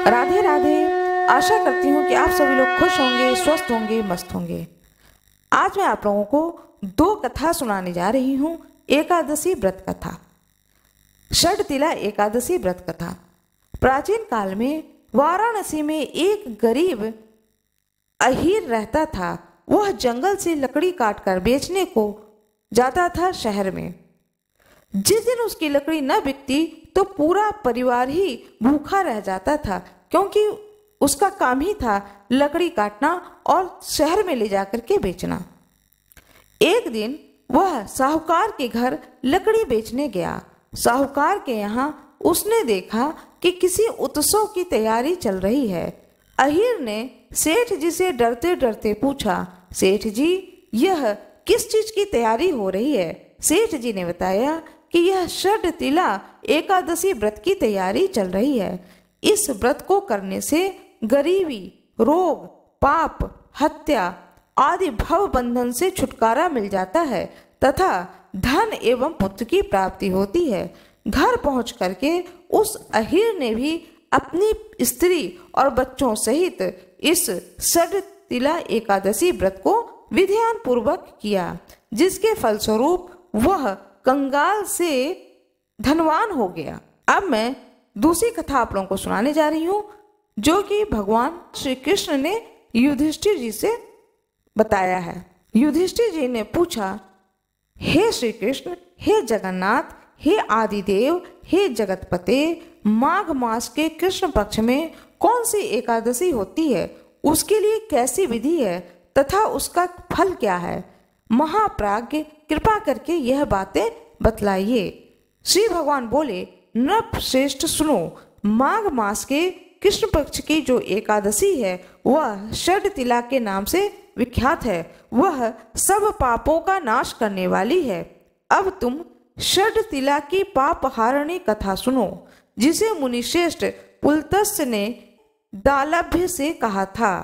राधे राधे। आशा करती हूँ कि आप सभी लोग खुश होंगे, स्वस्थ होंगे, मस्त होंगे। आज मैं आप लोगों को दो कथा सुनाने जा रही हूँ। एकादशी व्रत कथा, षडतिला एकादशी व्रत कथा। प्राचीन काल में वाराणसी में एक गरीब अहीर रहता था। वह जंगल से लकड़ी काटकर बेचने को जाता था शहर में। जिस दिन उसकी लकड़ी न बिकती तो पूरा परिवार ही भूखा रह जाता था, क्योंकि उसका काम ही था लकड़ी काटना और शहर में ले जाकर के बेचना। एक दिन वह साहूकार के घर लकड़ी बेचने गया। साहूकार के यहाँ उसने देखा कि किसी उत्सव की तैयारी चल रही है। अहीर ने सेठ जी से डरते डरते पूछा, सेठ जी, यह किस चीज की तैयारी हो रही है? सेठ जी ने बताया कि यह षडतिला एकादशी व्रत की तैयारी चल रही है। इस व्रत को करने से गरीबी, रोग, पाप, हत्या आदि भव बंधन से छुटकारा मिल जाता है तथा धन एवं पुत्र की प्राप्ति होती है। घर पहुंच करके उस अहीर ने भी अपनी स्त्री और बच्चों सहित इस षडतिला एकादशी व्रत को विधियान पूर्वक किया, जिसके फलस्वरूप वह कंगाल से धनवान हो गया। अब मैं दूसरी कथा आप लोगों को सुनाने जा रही हूँ, जो कि भगवान श्री कृष्ण ने युधिष्ठिर जी से बताया है। युधिष्ठिर जी ने पूछा, हे श्री कृष्ण, हे जगन्नाथ, हे आदिदेव, हे जगतपते, माघ मास के कृष्ण पक्ष में कौन सी एकादशी होती है? उसके लिए कैसी विधि है तथा उसका फल क्या है? महाप्राज्ञ, कृपा करके यह बातें बतलाइए। श्री भगवान बोले, नृप श्रेष्ठ सुनो, माघ मास के कृष्ण पक्ष की जो एकादशी है वह षडतिला के नाम से विख्यात है। वह सब पापों का नाश करने वाली है। अब तुम षडतिला की पाप हारिणी कथा सुनो, जिसे मुनिश्रेष्ठ पुलत्स्य ने दालभ्य से कहा था।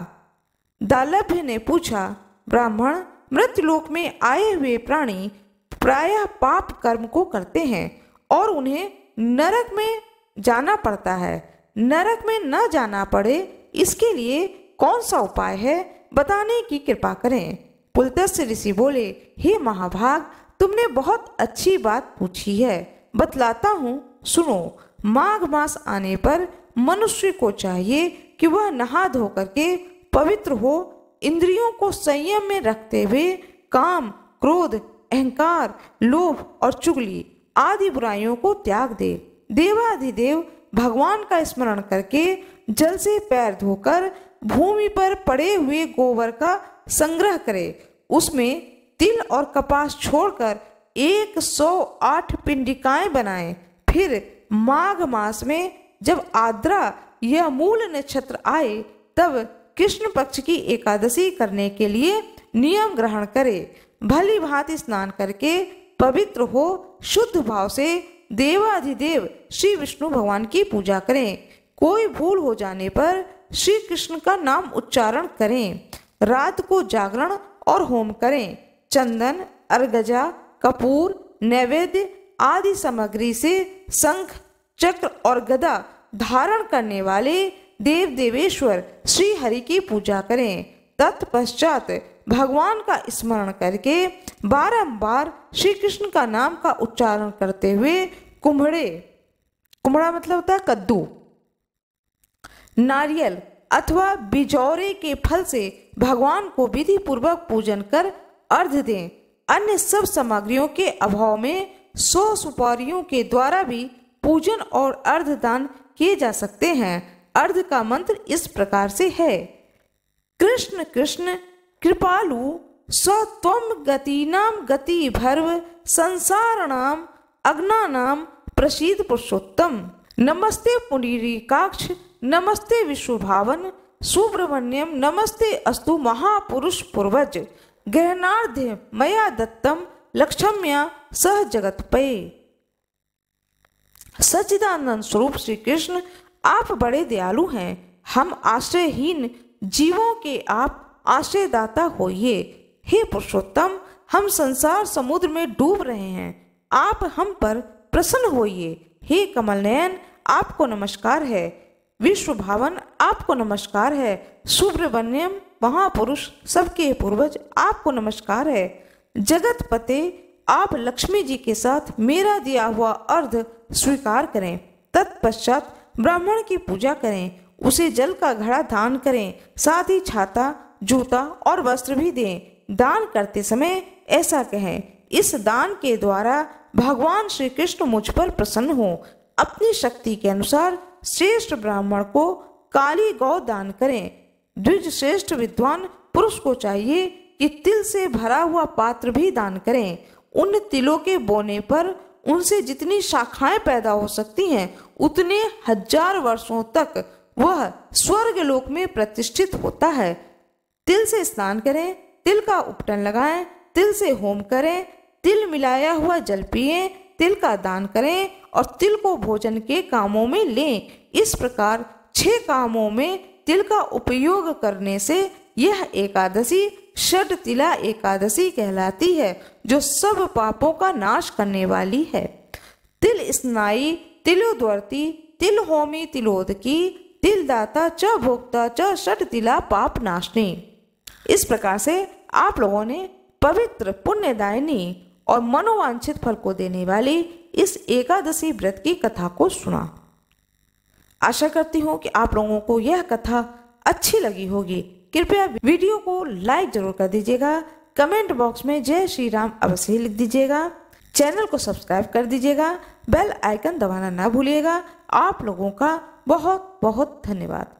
दालभ्य ने पूछा, ब्राह्मण, मृत्युलोक में आए हुए प्राणी प्रायः पाप कर्म को करते हैं और उन्हें नरक में जाना पड़ता है। नरक में न जाना पड़े, इसके लिए कौन सा उपाय है, बताने की कृपा करें। पुलत्स्य ऋषि बोले, हे महाभाग, तुमने बहुत अच्छी बात पूछी है, बतलाता हूँ, सुनो। माघ मास आने पर मनुष्य को चाहिए कि वह नहा धो करके पवित्र हो, इंद्रियों को संयम में रखते हुए काम, क्रोध, अहंकार, लोभ और चुगली आदि बुराइयों को त्याग दे। देवाधिदेव भगवान का स्मरण करके जल से पैर धोकर भूमि पर पड़े हुए गोबर का संग्रह करे। उसमें तिल और कपास छोड़कर 108 पिंडिकाएं बनाएं। फिर माघ मास में जब आद्रा यह मूल नक्षत्र आए तब कृष्ण पक्ष की एकादशी करने के लिए नियम ग्रहण करे। भली भांति स्नान करके पवित्र हो शुद्ध भाव से देवाधिदेव श्री विष्णु भगवान की पूजा करें। कोई भूल हो जाने पर श्री कृष्ण का नाम उच्चारण करें। रात को जागरण और होम करें। चंदन, अर्गजा, कपूर, नैवेद्य आदि सामग्री से शंख, चक्र और गदा धारण करने वाले देव देवेश्वर श्री हरि की पूजा करें। तत्पश्चात भगवान का स्मरण करके बारंबार श्री कृष्ण का नाम का उच्चारण करते हुए कुम्हड़ा मतलब होता है कद्दू, नारियल अथवा बिजौरे के फल से भगवान को विधि पूर्वक पूजन कर अर्घ्य दें। अन्य सब सामग्रियों के अभाव में 100 सुपारियों के द्वारा भी पूजन और अर्घ्य दान किए जा सकते हैं। अर्घ्य का मंत्र इस प्रकार से है, कृष्ण कृष्ण कृपालु स्वत्वम गतिनाम गति भर्व संसारणाम अग्नानाम प्रसीद पुरुषोत्तम। नमस्ते पुंडरीकाक्ष, नमस्ते विश्वभावन सुब्रह्मण्यम, नमस्ते अस्तु महापुरुष पूर्वज, ग्रहणार्थ मया दत्तम लक्ष्म्या सह जगतपये। सच्चिदानंद स्वरूप श्री कृष्ण, आप बड़े दयालु हैं। हम आश्रयहीन जीवों के आप आश्रयदाता होइए। हे पुरुषोत्तम, हम संसार समुद्र में डूब रहे हैं, आप हम पर प्रसन्न होइए। हे कमल नयन, आपको नमस्कार है। विश्व भावन आपको नमस्कार है। सुब्रमण्यम महापुरुष सबके पूर्वज आपको नमस्कार है। जगत पते आप लक्ष्मी जी के साथ मेरा दिया हुआ अर्घ स्वीकार करें। तत्पश्चात ब्राह्मण की पूजा करें, उसे जल का घड़ा दान करें, साथ ही छाता, जूता और वस्त्र भी दें। दान करते समय ऐसा कहें, इस दान के द्वारा भगवान श्री कृष्ण मुझ पर प्रसन्न हो। अपनी शक्ति के अनुसार श्रेष्ठ ब्राह्मण को काली गौ दान करें। द्विज श्रेष्ठ विद्वान पुरुष को चाहिए कि तिल से भरा हुआ पात्र भी दान करें। उन तिलों के बोने पर उनसे जितनी शाखाएं पैदा हो सकती हैं, उतने 1000 वर्षों तक वह स्वर्ग लोक में प्रतिष्ठित होता है। तिल से स्नान करें, तिल का उपटन लगाएं, तिल से होम करें, तिल मिलाया हुआ जल पिएं, तिल का दान करें और तिल को भोजन के कामों में लें। इस प्रकार 6 कामों में तिल का उपयोग करने से यह एकादशी षट तिला एकादशी कहलाती है, जो सब पापों का नाश करने वाली है। तिल स्नाई, तिलोद्वर्ती, तिल होमी, तिलोदकी, तिल दाता च भोक्ता च षट तिला पाप नाशनी। इस प्रकार से आप लोगों ने पवित्र, पुण्यदायिनी और मनोवांछित फल को देने वाली इस एकादशी व्रत की कथा को सुना। आशा करती हूँ कि आप लोगों को यह कथा अच्छी लगी होगी। कृपया वीडियो को लाइक जरूर कर दीजिएगा। कमेंट बॉक्स में जय श्री राम अवश्य लिख दीजिएगा। चैनल को सब्सक्राइब कर दीजिएगा। बेल आइकन दबाना ना भूलिएगा। आप लोगों का बहुत बहुत धन्यवाद।